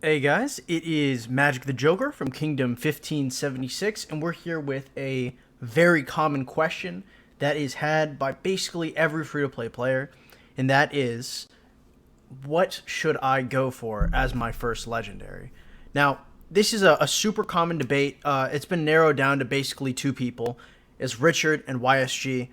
Hey guys, it is Magic the Joker from Kingdom 1576, and we're here with a very common question that is had by basically every free to play player, and that is, what should I go for as my first legendary? Now, this is a super common debate. It's been narrowed down to basically two people. It's Richard and YSG.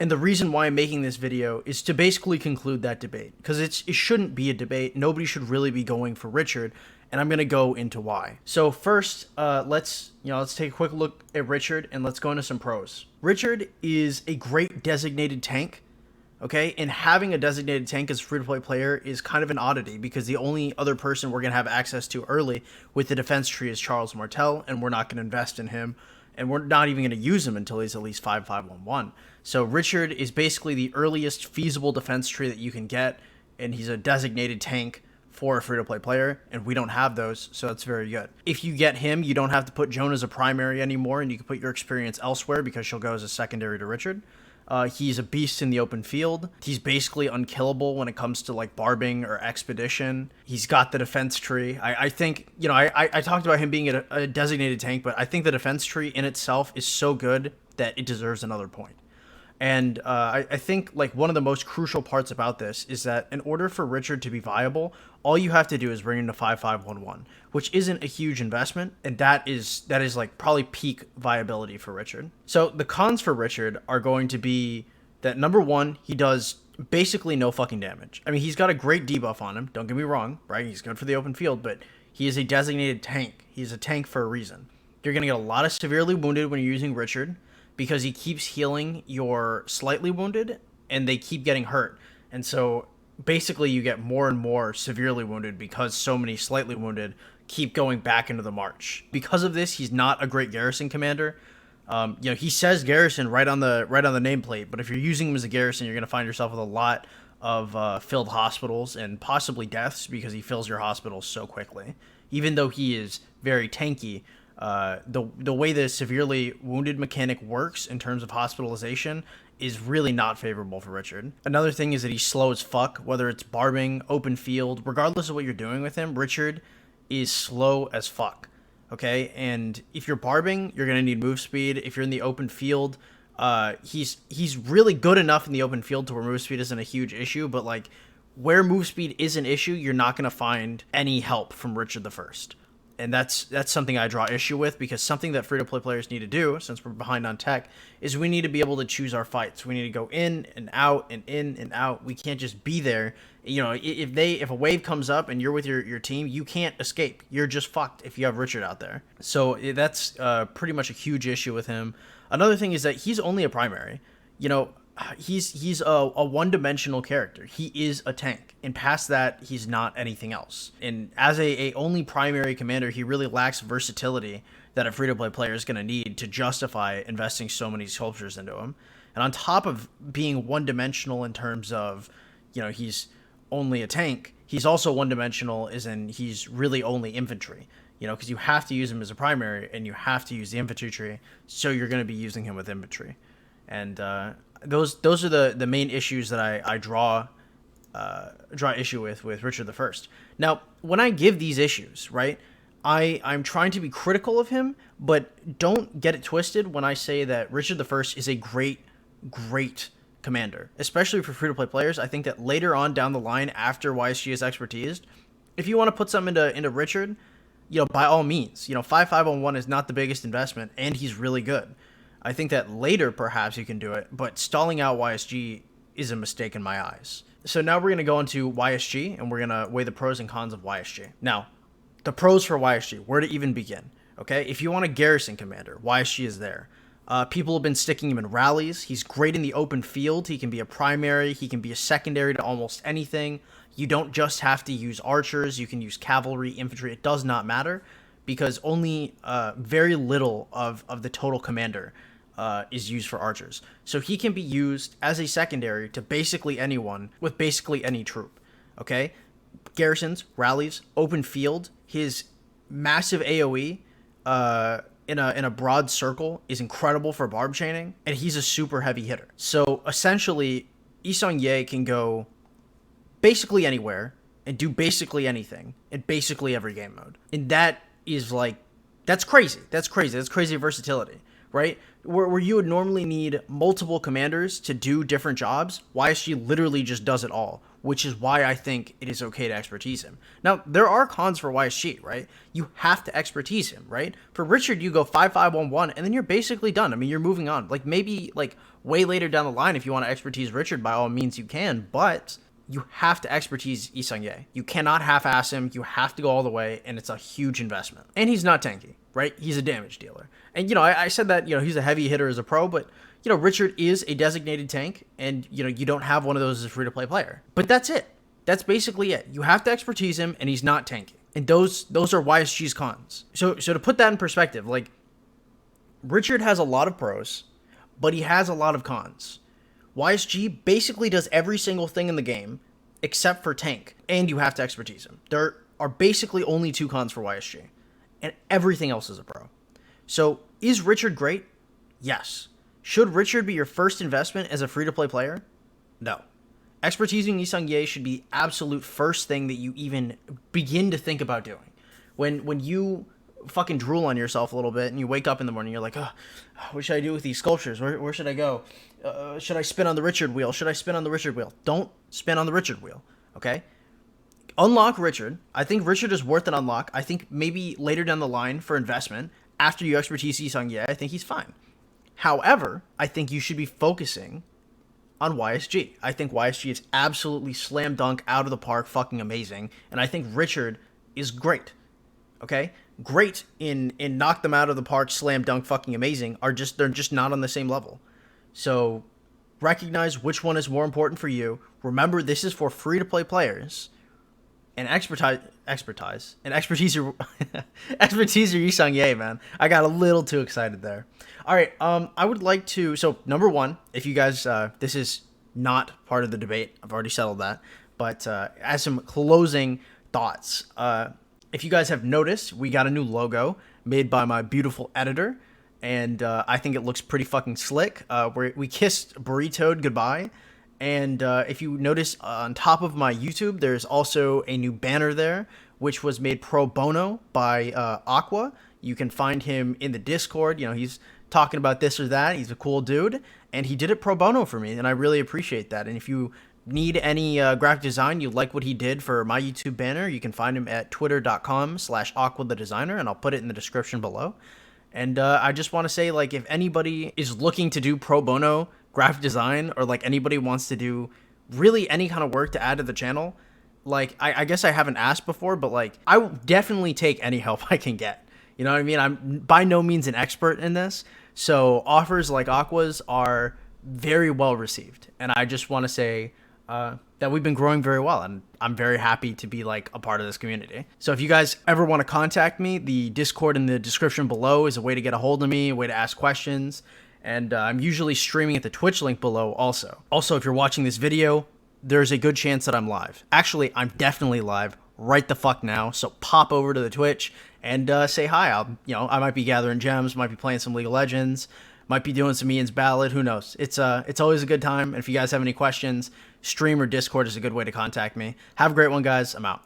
And the reason why I'm making this video is to basically conclude that debate, because it shouldn't be a debate. Nobody should really be going for Richard, and I'm going to go into why. So first, let's take a quick look at Richard, and let's go into some pros. Richard is a great designated tank. Okay, and having a designated tank as a free-to-play player is kind of an oddity, because the only other person we're going to have access to early with the defense tree is Charles Martel, and we're not going to invest in him, and we're not even going to use him until he's at least 5.511. So Richard is basically the earliest feasible defense tree that you can get, and he's a designated tank for a free-to-play player, and we don't have those, so that's very good. If you get him, you don't have to put Joan as a primary anymore, and you can put your experience elsewhere because she'll go as a secondary to Richard. He's a beast in the open field. He's basically unkillable when it comes to like barbing or expedition. He's got the defense tree. I think, I talked about him being a designated tank, but I think the defense tree in itself is so good that it deserves another point. And I think like one of the most crucial parts about this is that in order for Richard to be viable, all you have to do is bring him to 5.511, which isn't a huge investment, and that is like probably peak viability for Richard. So the cons for Richard are going to be that number one, he does basically no fucking damage. I mean, he's got a great debuff on him, don't get me wrong, right? He's good for the open field, but he is a designated tank. He's a tank for a reason. You're going to get a lot of severely wounded when you're using Richard, because he keeps healing your slightly wounded, and they keep getting hurt. And so basically you get more and more severely wounded because so many slightly wounded keep going back into the march. Because of this, he's not a great garrison commander. He says garrison right on the nameplate, but if you're using him as a garrison, you're going to find yourself with a lot of filled hospitals and possibly deaths, because he fills your hospitals so quickly. Even though he is very tanky, the way the severely wounded mechanic works in terms of hospitalization is really not favorable for Richard. Another thing is that he's slow as fuck, whether it's barbing, open field, regardless of what you're doing with him, Richard is slow as fuck. Okay, and if you're barbing, you're gonna need move speed. If you're in the open field, he's really good enough in the open field to where move speed isn't a huge issue, but like where move speed is an issue, you're not gonna find any help from Richard the First. And that's something I draw issue with, because something that free-to-play players need to do, since we're behind on tech, is we need to be able to choose our fights. We need to go in and out and in and out. We can't just be there. If a wave comes up and you're with your team, you can't escape. You're just fucked if you have Richard out there. So that's pretty much a huge issue with him. Another thing is that he's only a primary. He's a one-dimensional character. He is a tank, and past that, he's not anything else. And as a only primary commander, he really lacks versatility that a free-to-play player is going to need to justify investing so many sculptures into him. And on top of being one-dimensional in terms of, he's only a tank, he's also one-dimensional as in he's really only infantry. Because you have to use him as a primary, and you have to use the infantry tree, so you're going to be using him with infantry. And those are the main issues that I draw issue with Richard the First. Now, when I give these issues, right, I'm trying to be critical of him, but don't get it twisted when I say that Richard the First is a great commander, especially for free-to-play players. I think that later on down the line, after YSG is expertised, if you want to put something into Richard, by all means, 5.511 is not the biggest investment, and he's really good. I think that later, perhaps, you can do it, but stalling out YSG is a mistake in my eyes. So now we're going to go into YSG, and we're going to weigh the pros and cons of YSG. Now, the pros for YSG, where to even begin, okay? If you want a garrison commander, YSG is there. People have been sticking him in rallies. He's great in the open field. He can be a primary. He can be a secondary to almost anything. You don't just have to use archers. You can use cavalry, infantry. It does not matter, because only very little of the total commander is used for archers. So he can be used as a secondary to basically anyone with basically any troop. Okay? Garrisons, rallies, open field, his massive AoE in a broad circle is incredible for barb chaining, and he's a super heavy hitter. So essentially, Yi Seong-Ye can go basically anywhere and do basically anything in basically every game mode. And that is like, that's crazy. That's crazy. That's crazy versatility, right? Where you would normally need multiple commanders to do different jobs, YSG literally just does it all, which is why I think it is okay to expertise him. Now, there are cons for YSG, right? You have to expertise him, right? For Richard, you go 5-5-1-1, and then you're basically done. I mean, you're moving on. Like, maybe, like, way later down the line, if you want to expertise Richard, by all means you can, but you have to expertise Lee Seung-jae. You cannot half-ass him. You have to go all the way, and it's a huge investment. And he's not tanky, right? He's a damage dealer. And, you know, I said that, you know, he's a heavy hitter as a pro, but, you know, Richard is a designated tank, and, you know, you don't have one of those as a free-to-play player. But that's it. That's basically it. You have to expertise him, and he's not tanky. And those are YSG's cons. So to put that in perspective, like, Richard has a lot of pros, but he has a lot of cons. YSG basically does every single thing in the game except for tank, and you have to expertise him. There are basically only 2 cons for YSG, and everything else is a pro. So, is Richard great? Yes. Should Richard be your first investment as a free-to-play player? No. Expertising Lee Seung-jae should be the absolute first thing that you even begin to think about doing. When you fucking drool on yourself a little bit and you wake up in the morning, you're like, oh, what should I do with these sculptures? Where should I go? Should I spin on the Richard wheel? Should I spin on the Richard wheel? Don't spin on the Richard wheel, okay? Unlock Richard. I think Richard is worth an unlock. I think maybe later down the line for investment, after you expertise Lee Seung-jae, I think he's fine. However, I think you should be focusing on YSG. I think YSG is absolutely slam dunk, out of the park, fucking amazing. And I think Richard is great. Okay? Great in knock them out of the park, slam dunk, fucking amazing, they're just not on the same level. So recognize which one is more important for you. Remember, this is for free-to-play players. And expertise your expertise your Lee Seung-jae, man. I got a little too excited there. All right, I would like to. So number one, if you guys, this is not part of the debate. I've already settled that. But as some closing thoughts, if you guys have noticed, we got a new logo made by my beautiful editor, and I think it looks pretty fucking slick. We kissed Burritoed goodbye. And if you notice on top of my YouTube, there's also a new banner there, which was made pro bono by Aqua. You can find him in the Discord. You know, he's talking about this or that. He's a cool dude, and he did it pro bono for me, and I really appreciate that. And if you need any graphic design, you like what he did for my YouTube banner, you can find him at twitter.com/aquathedesigner, and I'll put it in the description below. And I just want to say, like, if anybody is looking to do pro bono graphic design, or like anybody wants to do really any kind of work to add to the channel, like, I guess I haven't asked before, but like, I will definitely take any help I can get. You know what I mean? I'm by no means an expert in this, so offers like Aqua's are very well received, and I just want to say that we've been growing very well, and I'm very happy to be like a part of this community. So if you guys ever want to contact me, the Discord in the description below is a way to get a hold of me, a way to ask questions. And I'm usually streaming at the Twitch link below also. Also, if you're watching this video, there's a good chance that I'm live. Actually, I'm definitely live right the fuck now. So pop over to the Twitch and say hi. I might be gathering gems, might be playing some League of Legends, might be doing some Ian's Ballad. Who knows? It's always a good time. And if you guys have any questions, stream or Discord is a good way to contact me. Have a great one, guys. I'm out.